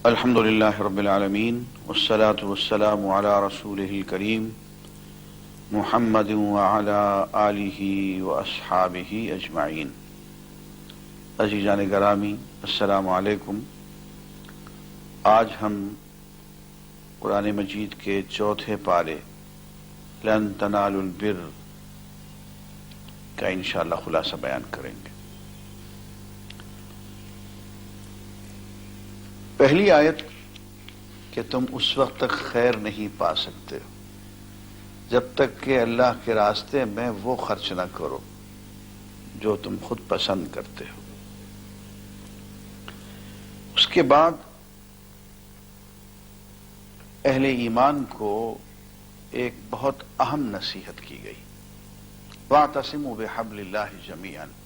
الحمد للہ رب العالمین والصلاة والسلام علی رسولہ الکریم محمد وعلی آلہ واصحابہ اجمعین۔ عزیزان گرامی، السلام علیکم۔ آج ہم قرآن مجید کے چوتھے پارے لن تنالوا البر کا انشاءاللہ خلاصہ بیان کریں گے۔ پہلی آیت کہ تم اس وقت تک خیر نہیں پا سکتے جب تک کہ اللہ کے راستے میں وہ خرچ نہ کرو جو تم خود پسند کرتے ہو۔ اس کے بعد اہل ایمان کو ایک بہت اہم نصیحت کی گئی، وَاعْتَصِمُوا بِحَبْلِ اللَّهِ جَمِيعًا،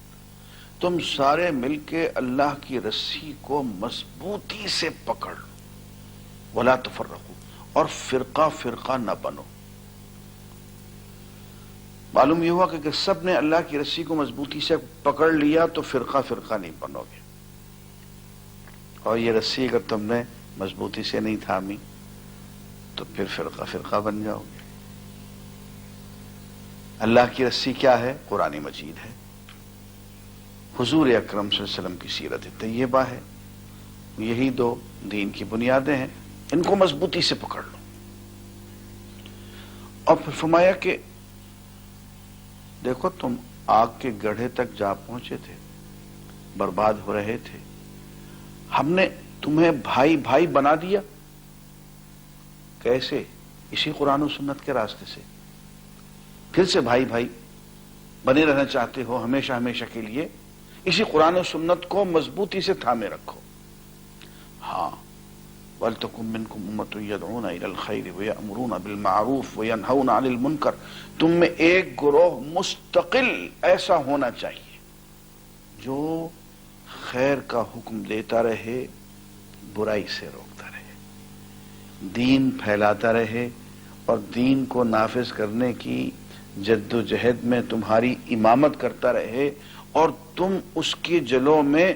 تم سارے مل کے اللہ کی رسی کو مضبوطی سے پکڑ لو، وَلَا تَفَرَّقُوا، اور فرقہ فرقہ نہ بنو۔ معلوم یہ ہوا کہ سب نے اللہ کی رسی کو مضبوطی سے پکڑ لیا تو فرقہ فرقہ نہیں بنو گے، اور یہ رسی اگر تم نے مضبوطی سے نہیں تھامی تو پھر فرقہ فرقہ بن جاؤ گے۔ اللہ کی رسی کیا ہے؟ قرآن مجید ہے، حضور اکرم صلی اللہ علیہ وسلم کی سیرت طیبہ ہے، یہی دو دین کی بنیادیں ہیں، ان کو مضبوطی سے پکڑ لو۔ اور پھر فرمایا کہ دیکھو تم آگ کے گڑھے تک جا پہنچے تھے، برباد ہو رہے تھے، ہم نے تمہیں بھائی بھائی بنا دیا۔ کیسے؟ اسی قرآن و سنت کے راستے سے۔ پھر سے بھائی بھائی بنے رہنا چاہتے ہو ہمیشہ ہمیشہ کے لیے، اسی قرآن و سنت کو مضبوطی سے تھامے رکھو۔ ہاں، وَلْتَكُن مِّنكُمْ أُمَّةٌ يَدْعُونَ إِلَى الْخَيْرِ وَيَأْمُرُونَ بِالْمَعْرُوفِ وَيَنْهَوْنَ عَنِ الْمُنكَرِ، تم میں ایک گروہ مستقل ایسا ہونا چاہیے جو خیر کا حکم دیتا رہے، برائی سے روکتا رہے، دین پھیلاتا رہے، اور دین کو نافذ کرنے کی جد و جہد میں تمہاری امامت کرتا رہے، اور تم اس کے جلوں میں،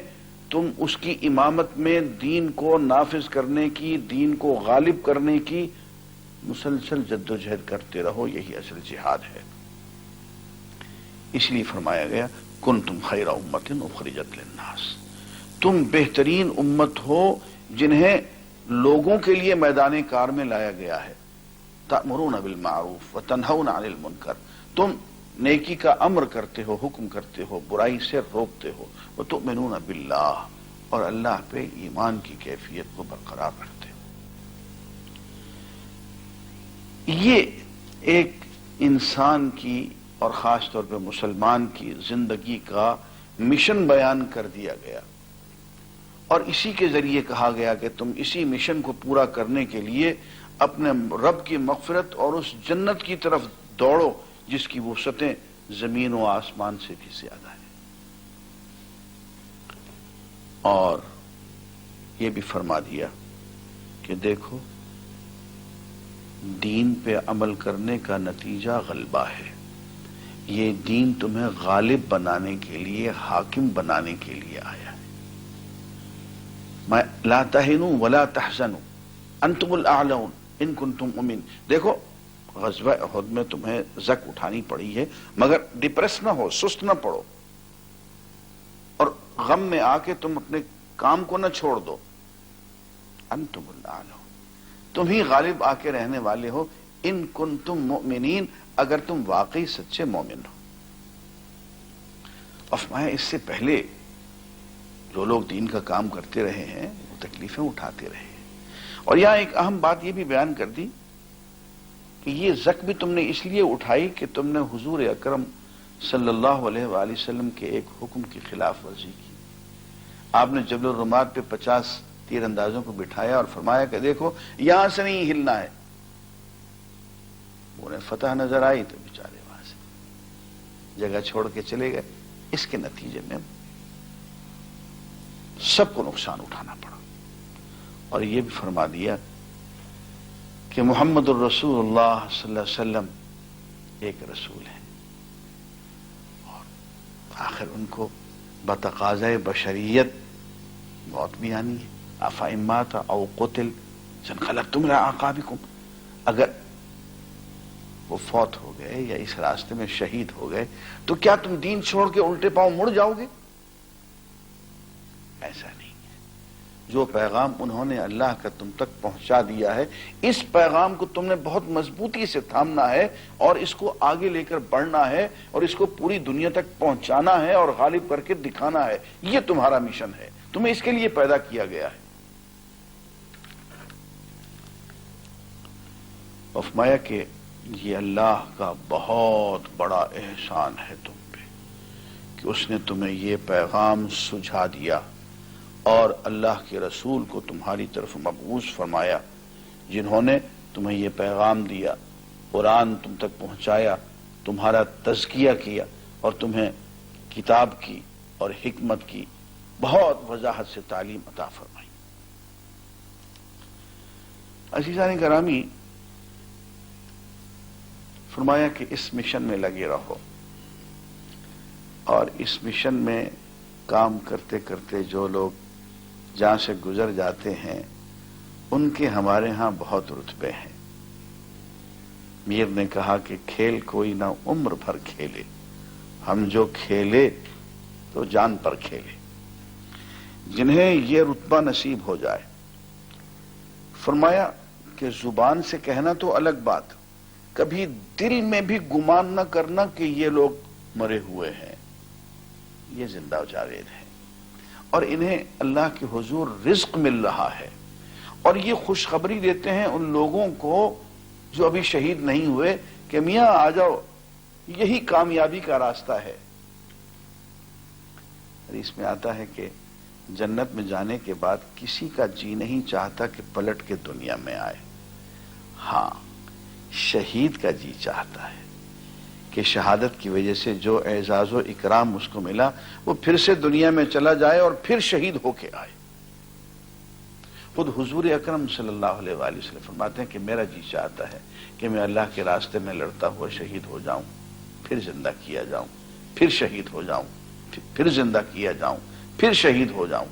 تم اس کی امامت میں دین کو نافذ کرنے کی، دین کو غالب کرنے کی مسلسل جد و جہد کرتے رہو۔ یہی اصل جہاد ہے۔ اس لیے فرمایا گیا کنتم خیر امۃ اخرجت للناس، تم بہترین امت ہو جنہیں لوگوں کے لیے میدان کار میں لایا گیا ہے۔ تأمرون بالمعروف وتنہون عن المنکر، تم نیکی کا امر کرتے ہو، حکم کرتے ہو، برائی سے روکتے ہو، وتؤمنون باللہ، اور اللہ پہ ایمان کی کیفیت کو برقرار رکھتے ہو۔ یہ ایک انسان کی اور خاص طور پہ مسلمان کی زندگی کا مشن بیان کر دیا گیا، اور اسی کے ذریعے کہا گیا کہ تم اسی مشن کو پورا کرنے کے لیے اپنے رب کی مغفرت اور اس جنت کی طرف دوڑو جس کی وسعتیں زمین و آسمان سے بھی زیادہ ہیں۔ اور یہ بھی فرما دیا کہ دیکھو دین پہ عمل کرنے کا نتیجہ غلبہ ہے، یہ دین تمہیں غالب بنانے کے لیے، حاکم بنانے کے لیے آیا ہے۔ لا تہنوا ولا تحزنوا انتم الاعلون ان کنتم مؤمنین۔ دیکھو غزوہ احد میں تمہیں زک اٹھانی پڑی ہے، مگر ڈپریس نہ ہو، سست نہ پڑو، اور غم میں آ کے تم اپنے کام کو نہ چھوڑ دو۔ انتم الاعلون، تم ہی غالب آ کے رہنے والے ہو، ان کنتم مؤمنین، اگر تم واقعی سچے مومن ہو۔ اور فرمایا اس سے پہلے جو لوگ دین کا کام کرتے رہے ہیں وہ تکلیفیں اٹھاتے رہے ہیں۔ اور یہاں ایک اہم بات یہ بھی بیان کر دی کہ یہ زک بھی تم نے اس لیے اٹھائی کہ تم نے حضور اکرم صلی اللہ علیہ وآلہ وسلم کے ایک حکم کی خلاف ورزی کی۔ آپ نے جبل الرمات پہ 50 تیر اندازوں کو بٹھایا اور فرمایا کہ دیکھو یہاں سے نہیں ہلنا ہے۔ انہیں فتح نظر آئی تو بیچارے وہاں سے جگہ چھوڑ کے چلے گئے۔ اس کے نتیجے میں سب کو نقصان اٹھانا پڑا۔ اور یہ بھی فرما دیا کہ محمد الرسول اللہ صلی اللہ علیہ وسلم ایک رسول ہیں، اور آخر ان کو بتقاضۂ بشریت موت بھی آنی ہے، افإن مات او قتل انقلبتم علی اعقابکم، اگر وہ فوت ہو گئے یا اس راستے میں شہید ہو گئے تو کیا تم دین چھوڑ کے الٹے پاؤں مڑ جاؤ گے؟ ایسا نہیں ہے۔ جو پیغام انہوں نے اللہ کا تم تک پہنچا دیا ہے، اس پیغام کو تم نے بہت مضبوطی سے تھامنا ہے اور اس کو آگے لے کر بڑھنا ہے اور اس کو پوری دنیا تک پہنچانا ہے اور غالب کر کے دکھانا ہے۔ یہ تمہارا مشن ہے، تمہیں اس کے لیے پیدا کیا گیا ہے۔ فرمایا کہ یہ اللہ کا بہت بڑا احسان ہے تم پہ کہ اس نے تمہیں یہ پیغام سجھا دیا اور اللہ کے رسول کو تمہاری طرف مبعوث فرمایا، جنہوں نے تمہیں یہ پیغام دیا، قرآن تم تک پہنچایا، تمہارا تزکیہ کیا اور تمہیں کتاب کی اور حکمت کی بہت وضاحت سے تعلیم عطا فرمائی۔ عزیزان گرامی، فرمایا کہ اس مشن میں لگے رہو، اور اس مشن میں کام کرتے کرتے جو لوگ جہاں سے گزر جاتے ہیں ان کے ہمارے ہاں بہت رتبے ہیں۔ میر نے کہا کہ کھیل کوئی نہ عمر بھر کھیلے، ہم جو کھیلے تو جان پر کھیلے، جنہیں یہ رتبہ نصیب ہو جائے۔ فرمایا کہ زبان سے کہنا تو الگ بات، کبھی دل میں بھی گمان نہ کرنا کہ یہ لوگ مرے ہوئے ہیں، یہ زندہ و جاوید ہیں اور انہیں اللہ کے حضور رزق مل رہا ہے، اور یہ خوشخبری دیتے ہیں ان لوگوں کو جو ابھی شہید نہیں ہوئے کہ میاں آ جاؤ، یہی کامیابی کا راستہ ہے۔ حدیث میں آتا ہے کہ جنت میں جانے کے بعد کسی کا جی نہیں چاہتا کہ پلٹ کے دنیا میں آئے، ہاں شہید کا جی چاہتا ہے کہ شہادت کی وجہ سے جو اعزاز و اکرام اس کو ملا وہ پھر سے دنیا میں چلا جائے اور پھر شہید ہو کے آئے۔ خود حضور اکرم صلی اللہ علیہ وآلہ وسلم فرماتے ہیں کہ میرا جی چاہتا ہے کہ میں اللہ کے راستے میں لڑتا ہوا شہید ہو جاؤں، پھر زندہ کیا جاؤں، پھر شہید ہو جاؤں، پھر زندہ کیا جاؤں، پھر شہید ہو جاؤں۔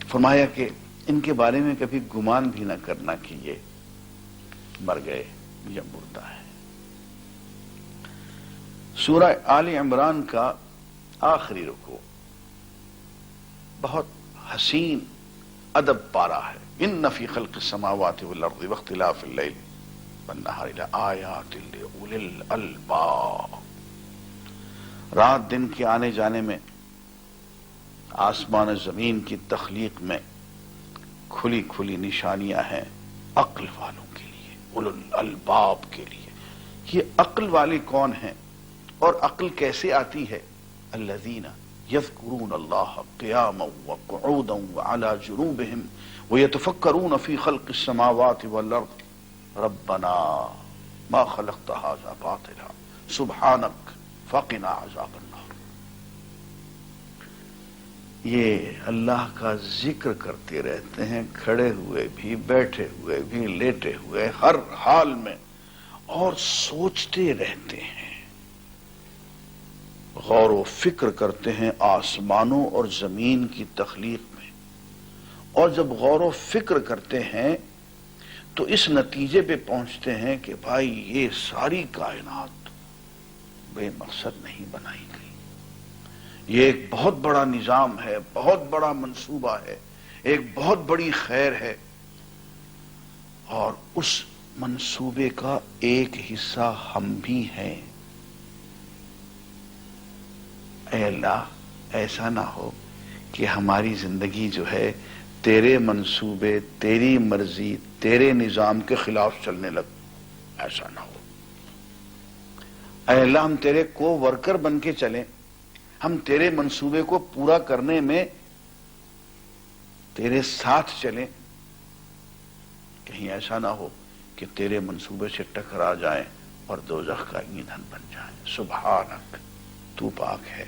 فرمایا کہ ان کے بارے میں کبھی گمان بھی نہ کرنا کہ یہ مر گئے یا مردہ ہے۔ سورہ آل عمران کا آخری رکوع بہت حسین ادب پارا ہے۔ ان فی خلق السماوات والارض واختلاف اللیل والنہار لآیات لأولی الالباب، رات دن کے آنے جانے میں، آسمان زمین کی تخلیق میں کھلی کھلی نشانیاں ہیں عقل والوں کے لیے، اولو الالباب کے لیے۔ یہ عقل والے کون ہیں اور عقل کیسے آتی ہے؟ الذین یذکرون اللہ قیاما وقعودا وعلی جنوبہم ویتفکرون فی خلق السماوات والارض ربنا ما خلقت ھذا باطلا سبحانک فقنا عذاب النار۔ یہ اللہ کا ذکر کرتے رہتے ہیں، کھڑے ہوئے بھی، بیٹھے ہوئے بھی، لیٹے ہوئے، ہر حال میں، اور سوچتے رہتے ہیں، غور و فکر کرتے ہیں آسمانوں اور زمین کی تخلیق میں، اور جب غور و فکر کرتے ہیں تو اس نتیجے پہ پہنچتے ہیں کہ بھائی یہ ساری کائنات بے مقصد نہیں بنائی گئی، یہ ایک بہت بڑا نظام ہے، بہت بڑا منصوبہ ہے، ایک بہت بڑی خیر ہے، اور اس منصوبے کا ایک حصہ ہم بھی ہیں۔ اے اللہ، ایسا نہ ہو کہ ہماری زندگی جو ہے تیرے منصوبے، تیری مرضی، تیرے نظام کے خلاف چلنے لگ، ایسا نہ ہو۔ اے اللہ، ہم تیرے کو ورکر بن کے چلیں، ہم تیرے منصوبے کو پورا کرنے میں تیرے ساتھ چلیں، کہیں ایسا نہ ہو کہ تیرے منصوبے سے ٹکرا جائیں اور دوزخ کا ایندھن بن جائیں۔ سبحانک، تو پاک ہے۔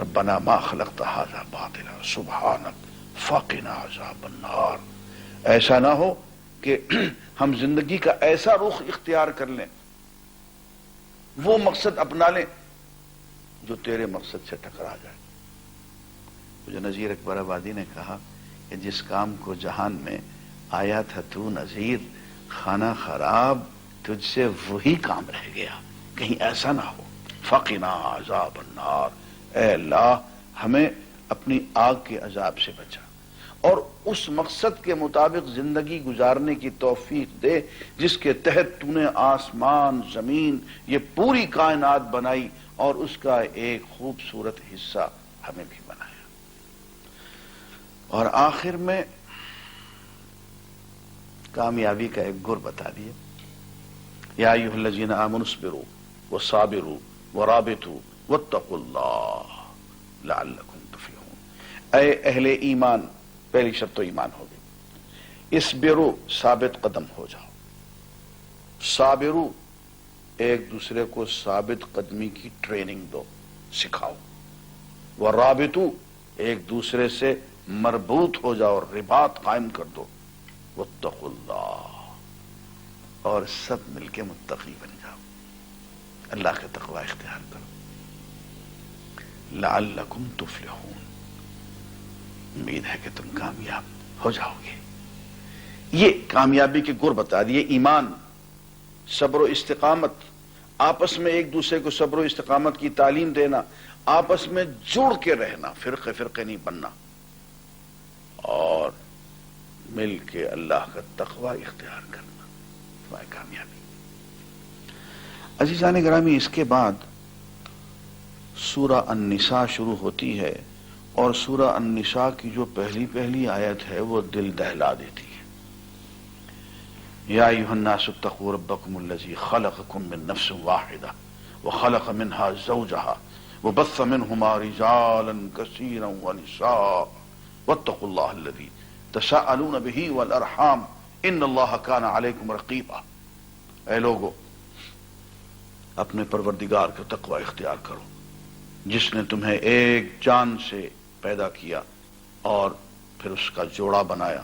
ربنا ما خلقت ھذا باطلا سبحانک فقنا عذاب النار۔ ایسا نہ ہو کہ ہم زندگی کا ایسا رخ اختیار کر لیں، وہ مقصد اپنا لیں جو تیرے مقصد سے ٹکرا جائے۔ جو نذیر اکبر آبادی نے کہا کہ جس کام کو جہان میں آیا تھا تو نذیر، خانہ خراب تجھ سے وہی کام رہ گیا، کہیں ایسا نہ ہو۔ فقنا عذاب النار، اے اللہ ہمیں اپنی آگ کے عذاب سے بچا اور اس مقصد کے مطابق زندگی گزارنے کی توفیق دے جس کے تحت تو نے آسمان، زمین، یہ پوری کائنات بنائی اور اس کا ایک خوبصورت حصہ ہمیں بھی بنایا۔ اور آخر میں کامیابی کا ایک گر بتا دیا، یا ایھا الذین آمنوا اصبروا وصابروا ورابطوا واتقوا اللہ لعلکم تفلحون۔ اے اہل ایمان، پہلی شرط تو ایمان ہوگی، اصبروا ثابت قدم ہو جاؤ، صابروا ایک دوسرے کو ثابت قدمی کی ٹریننگ دو، سکھاؤ، ورابطوا ایک دوسرے سے مربوط ہو جاؤ اور رباط قائم کر دو، واتقوا اللہ اور سب مل کے متقی بن جاؤ، اللہ کا تقوی اختیار کرو، لعلکم تفلحون، امید ہے کہ تم کامیاب ہو جاؤ گے۔ یہ کامیابی کے گر بتا دیے، ایمان، صبر و استقامت، آپس میں ایک دوسرے کو صبر و استقامت کی تعلیم دینا، آپس میں جڑ کے رہنا، فرقے فرقے نہیں بننا، اور مل کے اللہ کا تقوی اختیار کرنا، وہ کامیابی۔ عزیزان گرامی، اس کے بعد سورہ النساء شروع ہوتی ہے، اور سورہ النساء کی جو پہلی آیت ہے وہ دل دہلا دیتی ہے۔ یا ایھا الناس اتقوا ربکم الذی خلقکم من نفس واحدہ وخلق منها زوجها وبث منہما رجالا کثیرا ونساء واتقوا اللہ الذی تساءلون به والارحام ان اللہ کان علیکم رقیبا۔ اے لوگو، اپنے پروردگار کا تقوی اختیار کرو جس نے تمہیں ایک جان سے پیدا کیا اور پھر اس کا جوڑا بنایا،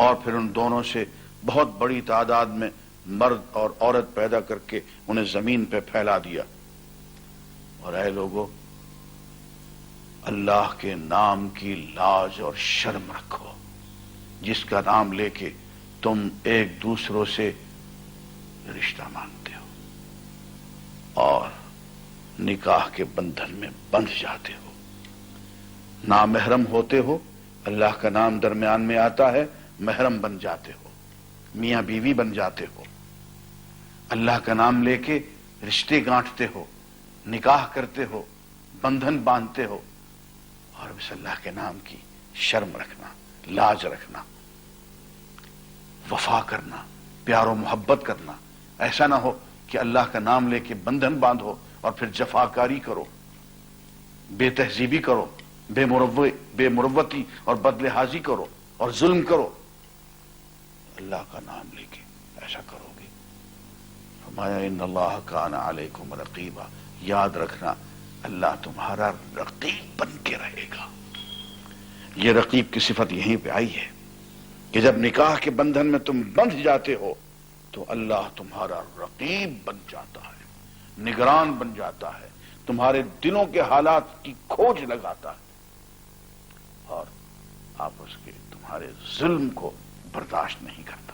اور پھر ان دونوں سے بہت بڑی تعداد میں مرد اور عورت پیدا کر کے انہیں زمین پہ پھیلا دیا۔ اور اے لوگو، اللہ کے نام کی لاج اور شرم رکھو جس کا نام لے کے تم ایک دوسروں سے رشتہ مانگتے ہو اور نکاح کے بندھن میں بندھ جاتے ہو، نامحرم ہوتے ہو، اللہ کا نام درمیان میں آتا ہے، محرم بن جاتے ہو، میاں بیوی بن جاتے ہو، اللہ کا نام لے کے رشتے گانٹتے ہو، نکاح کرتے ہو، بندھن باندھتے ہو، اور بس اللہ کے نام کی شرم رکھنا، لاج رکھنا، وفا کرنا، پیار و محبت کرنا۔ ایسا نہ ہو کہ اللہ کا نام لے کے بندھن باندھو اور پھر جفاکاری کرو، بے تہذیبی کرو، بے مروتی اور بدلحاظی کرو اور ظلم کرو۔ اللہ کا نام لے کے ایسا کرو گے، فرمایا ان اللہ کان علیکم رقیبا، یاد رکھنا اللہ تمہارا رقیب بن کے رہے گا۔ یہ رقیب کی صفت یہیں پہ آئی ہے کہ جب نکاح کے بندھن میں تم بندھ جاتے ہو تو اللہ تمہارا رقیب بن جاتا ہے، نگران بن جاتا ہے، تمہارے دلوں کے حالات کی کھوج لگاتا ہے اور آپس کے تمہارے ظلم کو برداشت نہیں کرتا۔